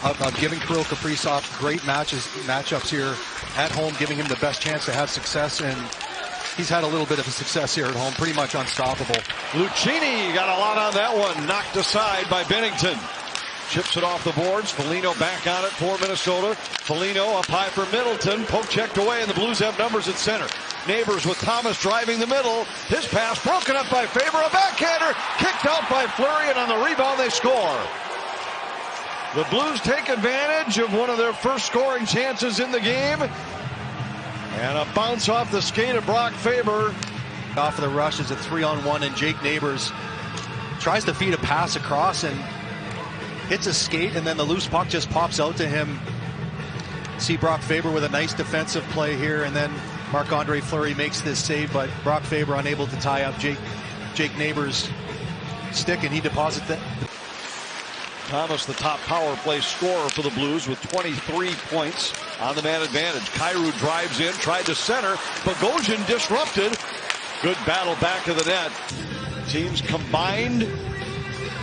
of giving Kirill Kaprizov great matchups here at home, giving him the best chance to have success, and he's had a little bit of a success here at home, pretty much unstoppable. Lucchini got a lot on that one, knocked aside by Binnington. Chips it off the boards. Foligno back on it for Minnesota. Foligno up high for Middleton. Poke checked away, and the Blues have numbers at center. Neighbors with Thomas driving the middle. His pass broken up by Faber. A backhander kicked out by Fleury, and on the rebound they score. The Blues take advantage of one of their first scoring chances in the game. And a bounce off the skate of Brock Faber. Off of the rush is a 3-on-1, and Jake Neighbors tries to feed a pass across and hits a skate, and then the loose puck just pops out to him. See Brock Faber with a nice defensive play here, and then Marc-Andre Fleury makes this save, but Brock Faber unable to tie up Jake Neighbors' stick, and he deposits it. Thomas, the top power play scorer for the Blues with 23 points on the man advantage. Kyrou drives in, tried to center. Bogosian disrupted. Good battle back of the net. Teams combined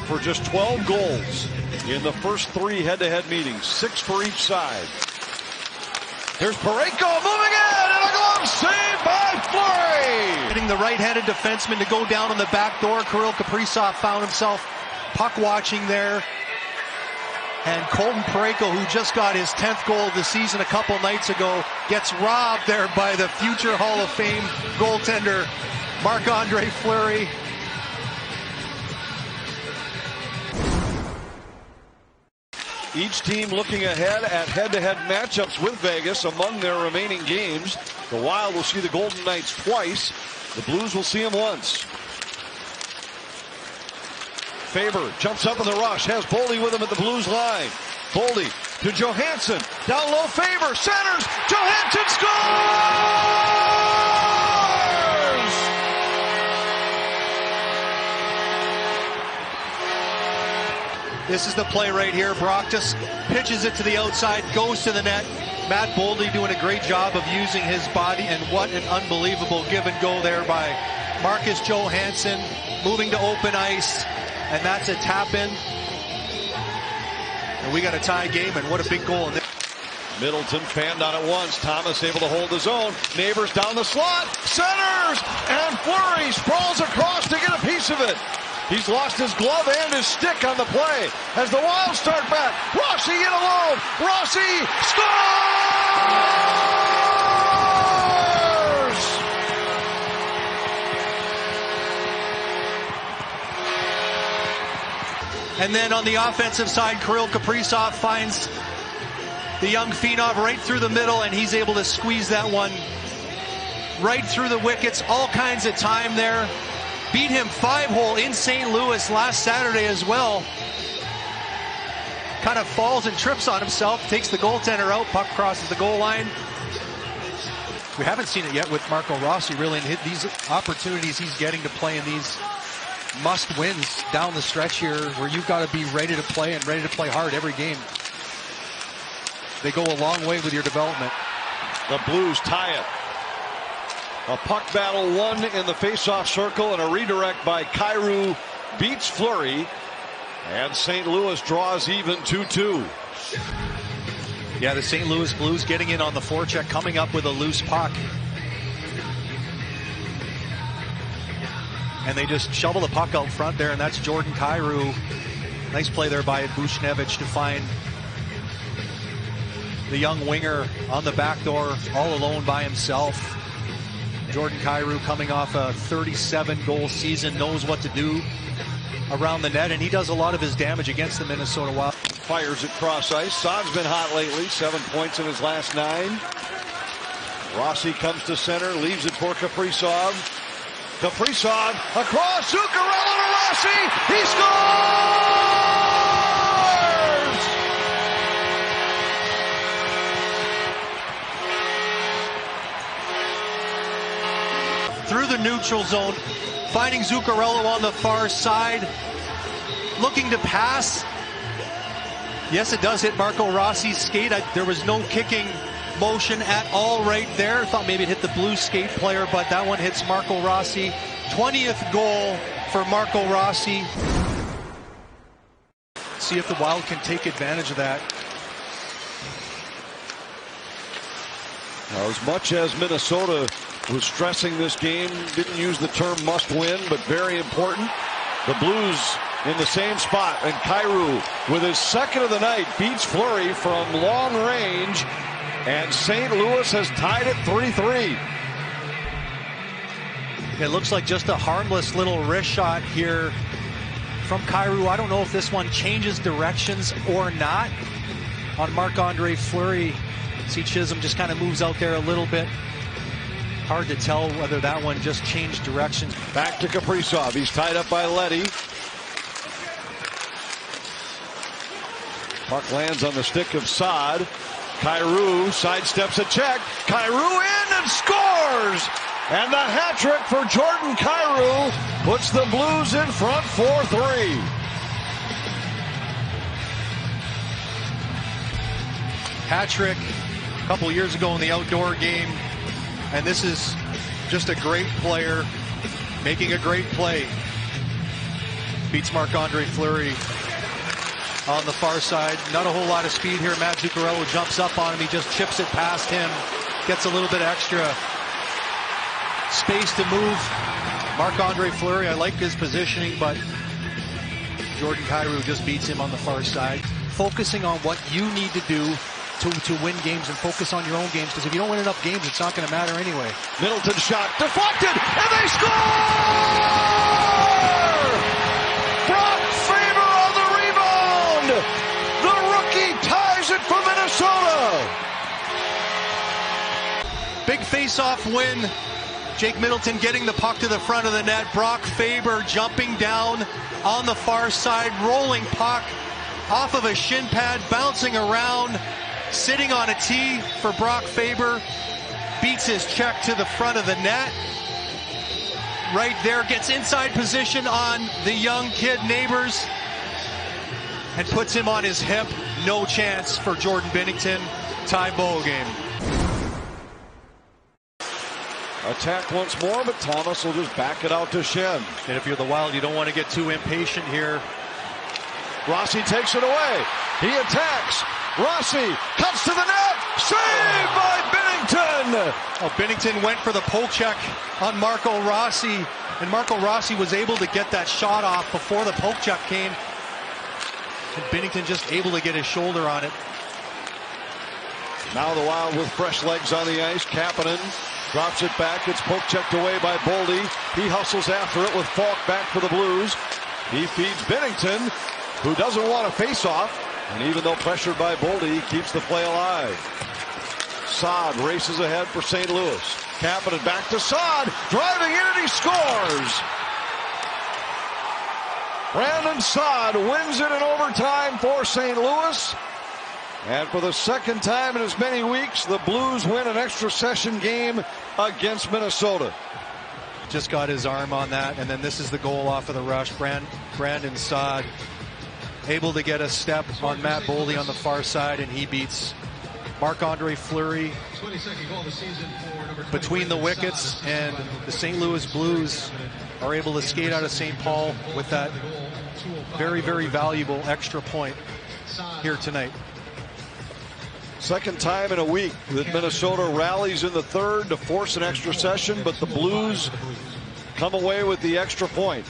for just 12 goals in the first 3 head-to-head meetings, 6 for each side. Here's Parayko moving in, and a glove save by Fleury. Getting the right-handed defenseman to go down on the back door. Kirill Kaprizov found himself puck watching there. And Colton Parayko, who just got his 10th goal of the season a couple nights ago, gets robbed there by the future Hall of Fame goaltender Marc-Andre Fleury. Each team looking ahead at head-to-head matchups with Vegas among their remaining games. The Wild will see the Golden Knights twice. The Blues will see them once. Faber jumps up in the rush, has Boldy with him at the Blues line. Boldy to Johansson, down low, Faber centers, Johansson scores! This is the play right here. Brock just pitches it to the outside, goes to the net. Matt Boldy doing a great job of using his body, and what an unbelievable give and go there by Marcus Johansson, moving to open ice, and that's a tap in. And we got a tie game, and what a big goal. Middleton fanned on it once. Thomas able to hold his own. Neighbors down the slot, centers, and Fleury sprawls across to get a piece of it. He's lost his glove and his stick on the play as the Wild start back. Rossi in alone. Rossi scores! And then on the offensive side, Kirill Kaprizov finds the young phenom right through the middle, and he's able to squeeze that one right through the wickets. All kinds of time there. Beat him 5-hole in St. Louis last Saturday as well. Kind of falls and trips on himself, takes the goaltender out, puck crosses the goal line. We haven't seen it yet with Marco Rossi, really, and these opportunities he's getting to play in these must-wins down the stretch here, where you've got to be ready to play and ready to play hard every game. They go a long way with your development. The Blues tie it. A puck battle won in the face-off circle, and a redirect by Kyrou beats Fleury, and St. Louis draws even 2-2. Yeah, the St. Louis Blues getting in on the forecheck, coming up with a loose puck. And they just shovel the puck out front there, and that's Jordan Kyrou. Nice play there by Buchnevich to find the young winger on the back door, all alone by himself. Jordan Kyrou, coming off a 37-goal season, knows what to do around the net, and he does a lot of his damage against the Minnesota Wild. Fires it cross ice. Saad's been hot lately, 7 points in his last 9. Rossi comes to center, leaves it for Kaprizov. Kaprizov across, Zuccarello to Rossi, he scores! Through the neutral zone, finding Zuccarello on the far side, looking to pass. Yes, it does hit Marco Rossi's skate. There was no kicking motion at all right there. Thought maybe it hit the blue skate player, but that one hits Marco Rossi. 20th goal for Marco Rossi. See if the Wild can take advantage of that. Now, as much as Minnesota was stressing this game, didn't use the term must win, but very important. The Blues in the same spot, and Kyrou with his second of the night beats Fleury from long range, and St. Louis has tied it 3-3. It looks like just a harmless little wrist shot here from Kyrou. I don't know if this one changes directions or not on Marc-Andre Fleury. See, Chisholm just kind of moves out there a little bit. Hard to tell whether that one just changed directions. Back to Kaprizov. He's tied up by Leddy. Puck lands on the stick of Saad. Kyrou sidesteps a check. Kyrou in and scores! And the hat trick for Jordan Kyrou puts the Blues in front 4-3. Hat trick a couple years ago in the outdoor game, and this is just a great player making a great play. Beats Marc-Andre Fleury on the far side. Not a whole lot of speed here. Matt Zuccarello jumps up on him. He just chips it past him. Gets a little bit extra space to move. Marc-Andre Fleury, I like his positioning, but Jordan Kyrou just beats him on the far side. Focusing on what you need to do to win games and focus on your own games, because if you don't win enough games, it's not going to matter anyway. Middleton shot deflected, and they score! Brock Faber on the rebound! The rookie ties it for Minnesota! Big face-off win. Jake Middleton getting the puck to the front of the net. Brock Faber jumping down on the far side, rolling puck off of a shin pad, bouncing around, sitting on a tee for Brock Faber. Beats his check to the front of the net. Right there, gets inside position on the young kid Neighbors and puts him on his hip. No chance for Jordan Binnington. Tie ball game. Attack once more, but Thomas will just back it out to Schenn. And if you're the Wild, you don't want to get too impatient here. Rossi takes it away. He attacks. Rossi cuts to the net. Saved by Binnington. Oh, Binnington went for the poke check on Marco Rossi, and Marco Rossi was able to get that shot off before the poke check came. And Binnington just able to get his shoulder on it. Now the Wild with fresh legs on the ice. Kapanen drops it back. It's poke checked away by Boldy. He hustles after it with Falk back for the Blues. He feeds Binnington, who doesn't want to face off. And even though pressured by Boldy, he keeps the play alive. Saad races ahead for St. Louis. Kapanen back to Saad. Driving in and he scores. Brandon Saad wins it in overtime for St. Louis. And for the second time in as many weeks, the Blues win an extra session game against Minnesota. Just got his arm on that, and then this is the goal off of the rush. Brandon Saad able to get a step on Matt Boldy on the far side, and he beats Marc-Andre Fleury between the wickets, and the St. Louis Blues are able to skate out of St. Paul with that very, very valuable extra point here tonight. Second time in a week that Minnesota rallies in the third to force an extra session, but the Blues come away with the extra point.